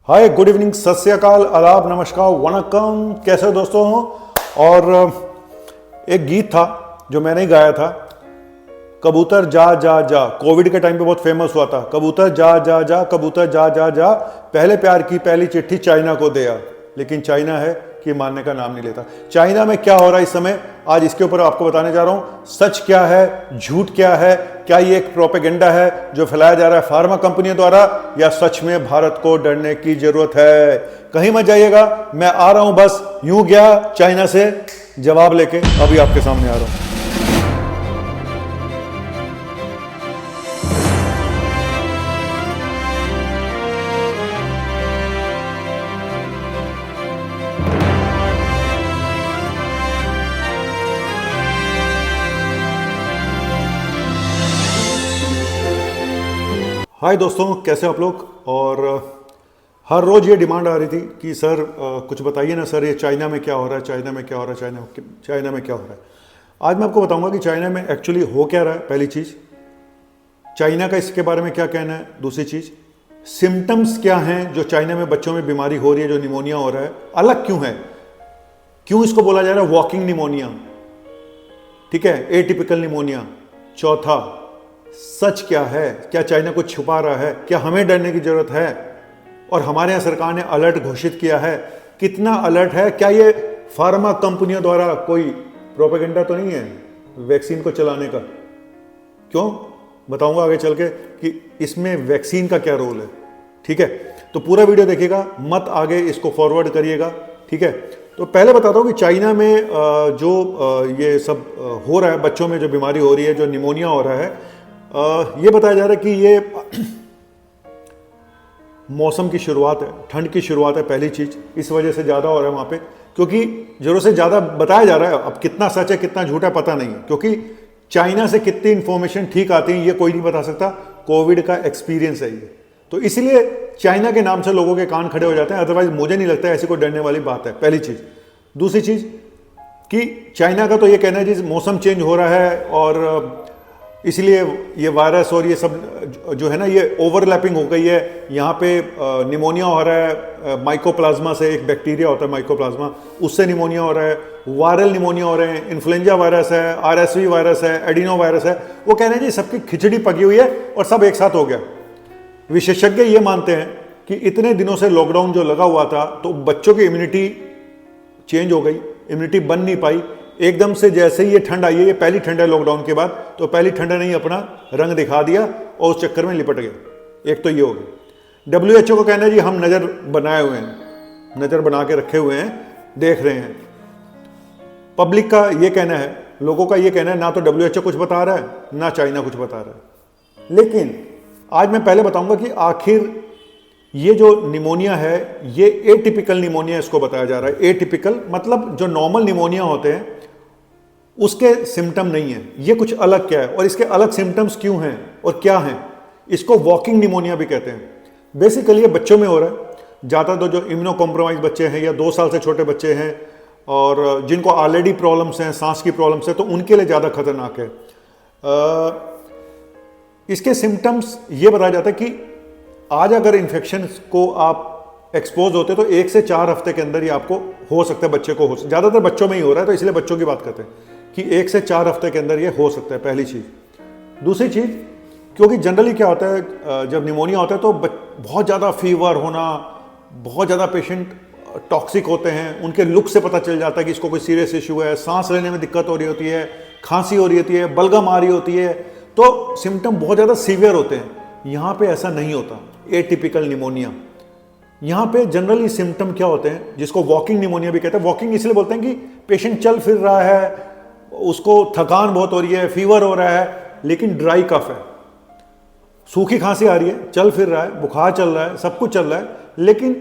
हाय, good evening, सत श्री अकाल, आदाब, नमस्कार, वनक्कम। कैसे हो दोस्तों? और एक गीत था जो मैंने ही गाया था, कबूतर जा जा जा। कोविड के टाइम पे बहुत फेमस हुआ था। कबूतर जा जा जा, कबूतर जा जा जा, पहले प्यार की पहली चिट्ठी चाइना को दिया। लेकिन चाइना है कि मानने का नाम नहीं लेता। चाइना में क्या हो रहा है इस समय, आज इसके ऊपर आपको बताने जा रहा हूं। सच क्या है, झूठ क्या है, क्या ये एक प्रोपेगेंडा है जो फैलाया जा रहा है फार्मा कंपनियों द्वारा, या सच में भारत को डरने की जरूरत है? कहीं मत जाइएगा, मैं आ रहा हूं, बस यूं गया चाइना से जवाब लेके अभी आपके सामने आ रहा हूं। हाय दोस्तों, कैसे आप लोग? और हर रोज़ ये डिमांड आ रही थी कि सर कुछ बताइए ना सर, ये चाइना में क्या हो रहा है, चाइना में क्या हो रहा है, चाइना में क्या हो रहा है। आज मैं आपको बताऊंगा कि चाइना में एक्चुअली हो क्या रहा है। पहली चीज़, चाइना का इसके बारे में क्या कहना है। दूसरी चीज़, सिम्टम्स क्या हैं जो चाइना में बच्चों में बीमारी हो रही है, जो निमोनिया हो रहा है, अलग क्यों है, क्यों इसको बोला जा रहा है वॉकिंग निमोनिया, ठीक है, एटिपिकल निमोनिया। चौथा, सच क्या है, क्या चाइना कुछ छुपा रहा है, क्या हमें डरने की जरूरत है, और हमारे यहाँ सरकार ने अलर्ट घोषित किया है, कितना अलर्ट है, क्या ये फार्मा कंपनियों द्वारा कोई प्रोपेगेंडा तो नहीं है वैक्सीन को चलाने का? क्यों, बताऊंगा आगे चल के कि इसमें वैक्सीन का क्या रोल है, ठीक है। तो पूरा वीडियो देखिएगा, मत आगे इसको फॉरवर्ड करिएगा, ठीक है। तो पहले बताता हूँ कि चाइना में जो ये सब हो रहा है, बच्चों में जो बीमारी हो रही है, जो निमोनिया हो रहा है, ये बताया जा रहा है कि ये मौसम की शुरुआत है, ठंड की शुरुआत है। पहली चीज इस वजह से ज़्यादा हो रहा है वहाँ पे, क्योंकि जरूरत से ज़्यादा बताया जा रहा है। अब कितना सच है कितना झूठ है पता नहीं है, क्योंकि चाइना से कितनी इंफॉर्मेशन ठीक आती है ये कोई नहीं बता सकता। कोविड का एक्सपीरियंस है ये, तो इसलिए चाइना के नाम से लोगों के कान खड़े हो जाते हैं। अदरवाइज मुझे नहीं लगता ऐसी कोई डरने वाली बात है, पहली चीज़। दूसरी चीज़ कि चाइना का तो ये कहना है जी मौसम चेंज हो रहा है और इसलिए ये वायरस और ये सब जो है ना, ये ओवरलैपिंग हो गई है। यहाँ पे निमोनिया हो रहा है माइकोप्लाज्मा से, एक बैक्टीरिया होता है माइकोप्लाज्मा, उससे निमोनिया हो रहा है। वायरल निमोनिया हो रहे हैं, इन्फ्लुएंजा वायरस है, आरएसवी वायरस है, एडिनो वायरस है। वो कह रहे हैं जी सबकी खिचड़ी पकी हुई है और सब एक साथ हो गया। विशेषज्ञ ये मानते हैं कि इतने दिनों से लॉकडाउन जो लगा हुआ था, तो बच्चों की इम्यूनिटी चेंज हो गई, इम्यूनिटी बन नहीं पाई। एकदम से जैसे ही ये ठंड आई है, ये पहली ठंड है लॉकडाउन के बाद, तो पहली ठंड ने ही अपना रंग दिखा दिया और उस चक्कर में लिपट गए। एक तो ये हो गया। WHO को कहना है जी हम नज़र बनाए हुए हैं, नज़र बना के रखे हुए हैं, देख रहे हैं। पब्लिक का ये कहना है, लोगों का ये कहना है, ना तो WHO कुछ बता रहा है ना चाइना कुछ बता रहा है। लेकिन आज मैं पहले बताऊंगा कि आखिर ये जो निमोनिया है, ये एटिपिकल निमोनिया इसको बताया जा रहा है। एटिपिकल मतलब जो नॉर्मल निमोनिया होते हैं उसके सिम्टम नहीं है, ये कुछ अलग क्या है, और इसके अलग सिम्टम्स क्यों हैं और क्या हैं। इसको वॉकिंग निमोनिया भी कहते हैं। बेसिकली ये बच्चों में हो रहा है ज़्यादा। तो जो इम्यूनो कॉम्प्रोमाइज बच्चे हैं या 2 साल से छोटे बच्चे हैं और जिनको ऑलरेडी प्रॉब्लम्स हैं, सांस की प्रॉब्लम्स है, तो उनके लिए ज़्यादा खतरनाक है। इसके सिम्टम्स ये बताया जाता है कि आज अगर इन्फेक्शन को आप एक्सपोज होते तो 1 से 4 हफ्ते के अंदर ही आपको हो सकता है, बच्चे को हो सकता है। ज़्यादातर बच्चों में ही हो रहा है, तो इसलिए बच्चों की बात करते हैं कि 1 से 4 हफ्ते के अंदर ये हो सकता है, पहली चीज़। दूसरी चीज़, क्योंकि जनरली क्या होता है जब निमोनिया होता है तो बहुत ज़्यादा फीवर होना, बहुत ज़्यादा पेशेंट टॉक्सिक होते हैं, उनके लुक से पता चल जाता है कि इसको कोई सीरियस इशू है। सांस लेने में दिक्कत हो रही होती है, खांसी हो रही होती है, बलगम आ रही होती है, तो सिम्टम बहुत ज़्यादा सीवियर होते हैं। यहाँ पे ऐसा नहीं होता। एटिपिकल निमोनिया, यहाँ पे जनरली सिम्टम क्या होते हैं, जिसको वॉकिंग निमोनिया भी कहते हैं। वॉकिंग इसलिए बोलते हैं कि पेशेंट चल फिर रहा है, उसको थकान बहुत हो रही है, फीवर हो रहा है, लेकिन ड्राई कफ है, सूखी खांसी आ रही है, चल फिर रहा है, बुखार चल रहा है, सब कुछ चल रहा है, लेकिन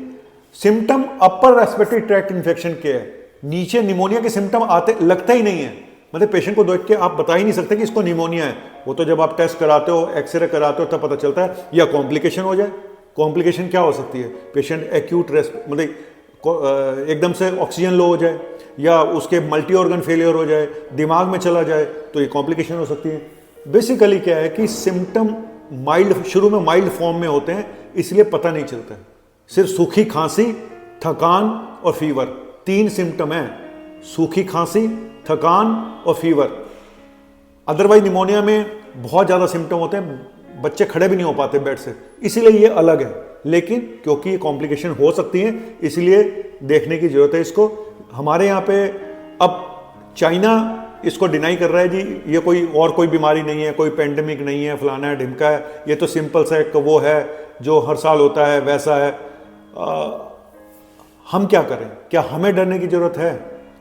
symptom upper respiratory tract infection के है। नीचे निमोनिया के सिम्टम आते लगता ही नहीं है। मतलब पेशेंट को देख के आप बता ही नहीं सकते कि इसको निमोनिया है। वो तो जब आप टेस्ट कराते हो, एक्सरे कराते हो, तब पता चलता है, या कॉम्प्लिकेशन हो जाए। कॉम्प्लिकेशन क्या हो सकती है? पेशेंट एक्यूट मतलब एकदम से ऑक्सीजन लो हो जाए, या उसके मल्टी ऑर्गन फेलियर हो जाए, दिमाग में चला जाए, तो ये कॉम्प्लिकेशन हो सकती है। बेसिकली क्या है कि सिम्टम माइल्ड, शुरू में माइल्ड फॉर्म में होते हैं, इसलिए पता नहीं चलता है। सिर्फ सूखी खांसी, थकान और फीवर, 3 सिम्टम है, सूखी खांसी, थकान और फीवर। अदरवाइज निमोनिया में बहुत ज़्यादा सिम्टम होते हैं, बच्चे खड़े भी नहीं हो पाते बेड से, इसीलिए ये अलग है। लेकिन क्योंकि ये कॉम्प्लिकेशन हो सकती है इसलिए देखने की जरूरत है इसको। हमारे यहाँ पे अब चाइना इसको डिनाई कर रहा है जी, ये कोई बीमारी नहीं है, कोई पेंडेमिक नहीं है, फलाना है ढिमका है, ये तो सिंपल सा एक वो है जो हर साल होता है, वैसा है। हम क्या करें? क्या हमें डरने की जरूरत है?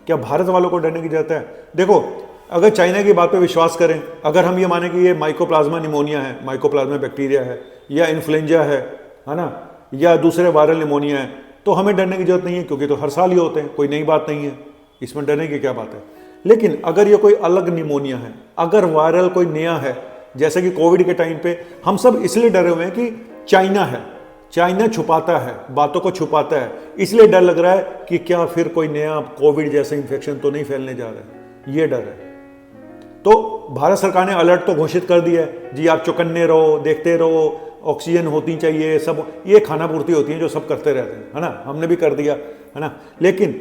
क्या भारत वालों को डरने की जरूरत है? देखो, अगर चाइना की बात पे विश्वास करें, अगर हम ये माने कि ये माइकोप्लाज्मा निमोनिया है, माइकोप्लाज्मा बैक्टीरिया है, या इन्फ्लुएंजा है ना, या दूसरे वायरल निमोनिया है, तो हमें डरने की जरूरत नहीं है, क्योंकि तो हर साल ही होते हैं, कोई नई बात नहीं है, इसमें डरने की क्या बात है। लेकिन अगर ये कोई अलग निमोनिया है, अगर वायरल कोई नया है, जैसे कि कोविड के टाइम पे हम सब इसलिए डरे हुए हैं कि चाइना है, चाइना छुपाता है, बातों को छुपाता है, इसलिए डर लग रहा है कि क्या फिर कोई नया कोविड जैसा इंफेक्शन तो नहीं फैलने जा रहा है, ये डर है। तो भारत सरकार ने अलर्ट तो घोषित कर दिया है जी, आप चौकन्ने रहो, देखते रहो, ऑक्सीजन होती चाहिए, सब ये खाना पूर्ति होती है जो सब करते रहते हैं, है ना, हमने भी कर दिया, है ना। लेकिन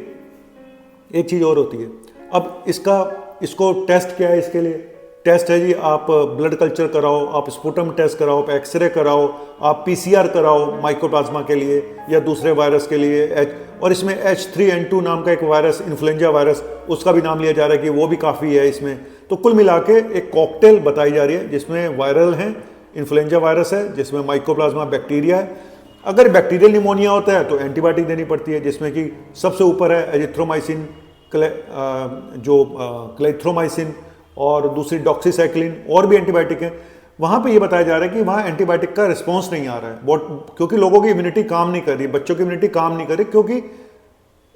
एक चीज़ और होती है, अब इसको टेस्ट क्या है? इसके लिए टेस्ट है जी, आप ब्लड कल्चर कराओ, आप स्पुटम टेस्ट कराओ, आप एक्सरे कराओ, आप PCR कराओ माइकोप्लाज्मा के लिए या दूसरे वायरस के लिए, और इसमें H3N2 नाम का एक वायरस, इन्फ्लुएंजा वायरस, उसका भी नाम लिया जा रहा है कि वो भी काफ़ी है इसमें। तो कुल मिला के एक कॉकटेल बताई जा रही है जिसमें वायरल है, इन्फ्लुएंजा वायरस है, जिसमें माइकोप्लाज्मा बैक्टीरिया है। अगर बैक्टीरियल निमोनिया होता है तो एंटीबायोटिक देनी पड़ती है, जिसमें कि सबसे ऊपर है एजिथ्रोमाइसिन, क्लेथ्रोमाइसिन और दूसरी डॉक्सीसाइक्लिन, और भी एंटीबायोटिक हैं। वहाँ पे ये बताया जा रहा है कि वहाँ एंटीबायोटिक का रिस्पॉन्स नहीं आ रहा है बहुत, क्योंकि लोगों की इम्यूनिटी काम नहीं कर रही, बच्चों की इम्यूनिटी काम नहीं कर रही, क्योंकि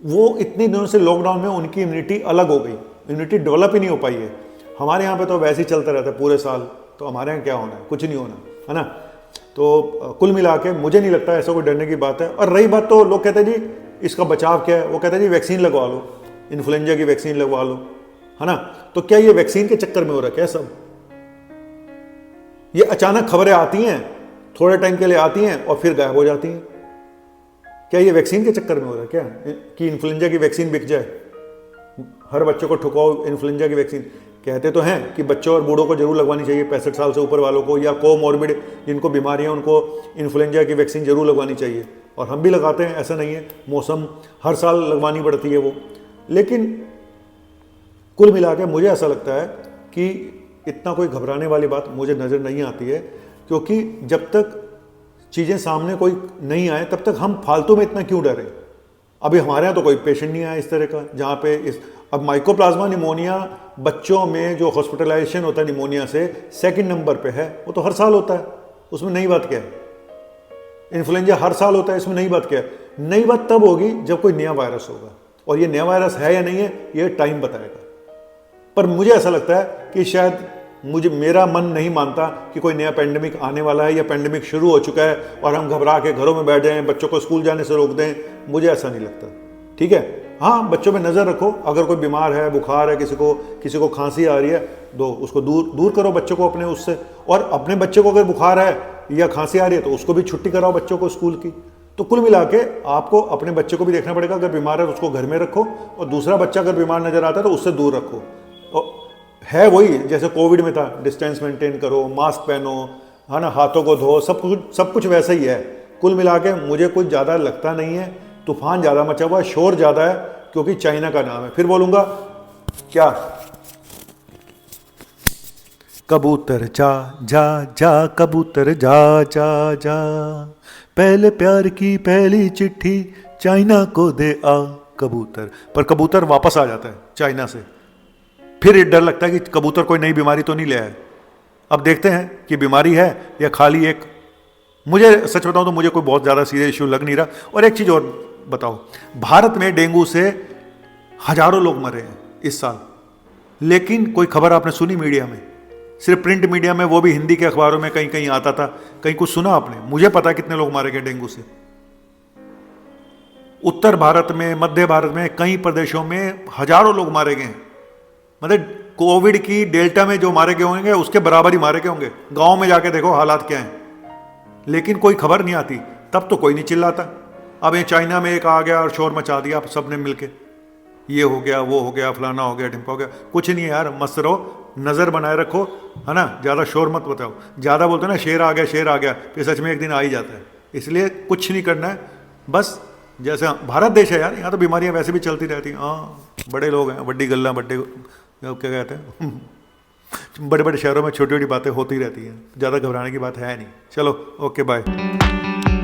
वो इतने दिनों से लॉकडाउन में उनकी इम्यूनिटी अलग हो गई, इम्यूनिटी डेवलप ही नहीं हो पाई है। हमारे यहाँ पे तो वैसे ही चलता रहता है पूरे साल, तो हमारे यहाँ क्या होना है? कुछ नहीं होना, है ना। तो कुल मिला के मुझे नहीं लगता ऐसा कोई डरने की बात है। और रही बात, तो लोग कहते हैं जी इसका बचाव क्या है, वो कहते हैं जी वैक्सीन लगवा लो, इन्फ्लुएंजा की वैक्सीन लगवा लो, है ना। तो क्या ये वैक्सीन के चक्कर में हो रहा है क्या सब? ये अचानक खबरें आती हैं, थोड़े टाइम के लिए आती हैं और फिर गायब हो जाती हैं। क्या ये वैक्सीन के चक्कर में हो रहा है क्या कि इन्फ्लुएंजा की वैक्सीन बिक जाए, हर बच्चों को ठुकाओ इन्फ्लुएंजा की वैक्सीन? कहते तो हैं कि बच्चों और बूढ़ों को जरूर लगवानी चाहिए, 65 साल से ऊपर वालों को, या कोमॉर्बिड जिनको बीमारियां उनको इन्फ्लुएंजा की वैक्सीन जरूर लगवानी चाहिए, और हम भी लगाते हैं, ऐसा नहीं है, मौसम हर साल लगवानी पड़ती है वो। लेकिन कुल मिला के मुझे ऐसा लगता है कि इतना कोई घबराने वाली बात मुझे नज़र नहीं आती है, क्योंकि जब तक चीज़ें सामने कोई नहीं आए तब तक हम फालतू में इतना क्यों डरें। अभी हमारे यहाँ तो कोई पेशेंट नहीं आया इस तरह का जहाँ पे अब माइकोप्लाज्मा निमोनिया बच्चों में जो हॉस्पिटलाइजेशन होता है निमोनिया से, सेकंड नंबर पे है, वो तो हर साल होता है, उसमें नई बात क्या है। इन्फ्लुएंजा हर साल होता है, इसमें नई बात क्या है? नई बात तब होगी जब कोई नया वायरस होगा, और ये नया वायरस है या नहीं है ये टाइम बताएगा। पर मुझे ऐसा लगता है कि शायद मेरा मन नहीं मानता कि कोई नया पेंडेमिक आने वाला है या पेंडेमिक शुरू हो चुका है और हम घबरा के घरों में बैठ जाएं, बच्चों को स्कूल जाने से रोक दें, मुझे ऐसा नहीं लगता। ठीक है, हाँ, बच्चों पे नज़र रखो, अगर कोई बीमार है, बुखार है, किसी को खांसी आ रही है, तो उसको दूर करो बच्चों को अपने उससे, और अपने बच्चे को अगर बुखार है या खांसी आ रही है तो उसको भी छुट्टी कराओ बच्चों को स्कूल की। तो कुल मिला के आपको अपने बच्चे को भी देखना पड़ेगा, अगर बीमार है तो उसको घर में रखो, और दूसरा बच्चा अगर बीमार नजर आता है तो उससे दूर रखो। और है वही जैसे कोविड में था, डिस्टेंस मेंटेन करो, मास्क पहनो, है ना, हाथों को धो, सब कुछ वैसा ही है। कुल मिला के मुझे कुछ ज़्यादा लगता नहीं है, तूफान ज़्यादा मचा हुआ है, शोर ज़्यादा है, क्योंकि चाइना का नाम है। फिर बोलूँगा क्या, कबूतर जा जा जा, कबूतर जा जा जा, पहले प्यार की पहली चिट्ठी चाइना को दे आ कबूतर। पर कबूतर वापस आ जाता है चाइना से, फिर डर लगता है कि कबूतर कोई नई बीमारी तो नहीं ले आए। अब देखते हैं कि बीमारी है या खाली एक, मुझे सच बताऊं तो मुझे कोई बहुत ज़्यादा सीरियस इशू लग नहीं रहा। और एक चीज़ और बताओ, भारत में डेंगू से हजारों लोग मरे हैं इस साल, लेकिन कोई खबर आपने सुनी मीडिया में? सिर्फ प्रिंट मीडिया में, वो भी हिंदी के अखबारों में कहीं कहीं आता था, कहीं कुछ सुना आपने? मुझे पता है कितने लोग मारे गए डेंगू से। उत्तर भारत में, मध्य भारत में, कई प्रदेशों में हजारों लोग मारे गए हैं। मतलब कोविड की डेल्टा में जो मारे गए होंगे उसके बराबर ही मारे गए होंगे। गांव में जाके देखो हालात क्या हैं, लेकिन कोई खबर नहीं आती। तब तो कोई नहीं चिल्लाता, अब ये चाइना में एक आ गया और शोर मचा दिया आप सब ने मिलके, ये हो गया वो हो गया फलाना हो गया ढिमका हो गया। कुछ नहीं है यार, मस्त रहो, नज़र बनाए रखो, है ना, ज़्यादा शोर मत बताओ। ज़्यादा बोलते ना शेर आ गया शेर आ गया, फिर सच में एक दिन आ ही जाता है। इसलिए कुछ नहीं करना है, बस जैसे भारत देश है यार, यहाँ तो बीमारियाँ वैसे भी चलती रहती हैं। हाँ, बड़े लोग हैं, बड्डी गल्ला बड्डे क्या कहते हैं बड़े बड़े शहरों में छोटी छोटी बातें होती रहती हैं, ज़्यादा घबराने की बात है नहीं। चलो ओके बाय।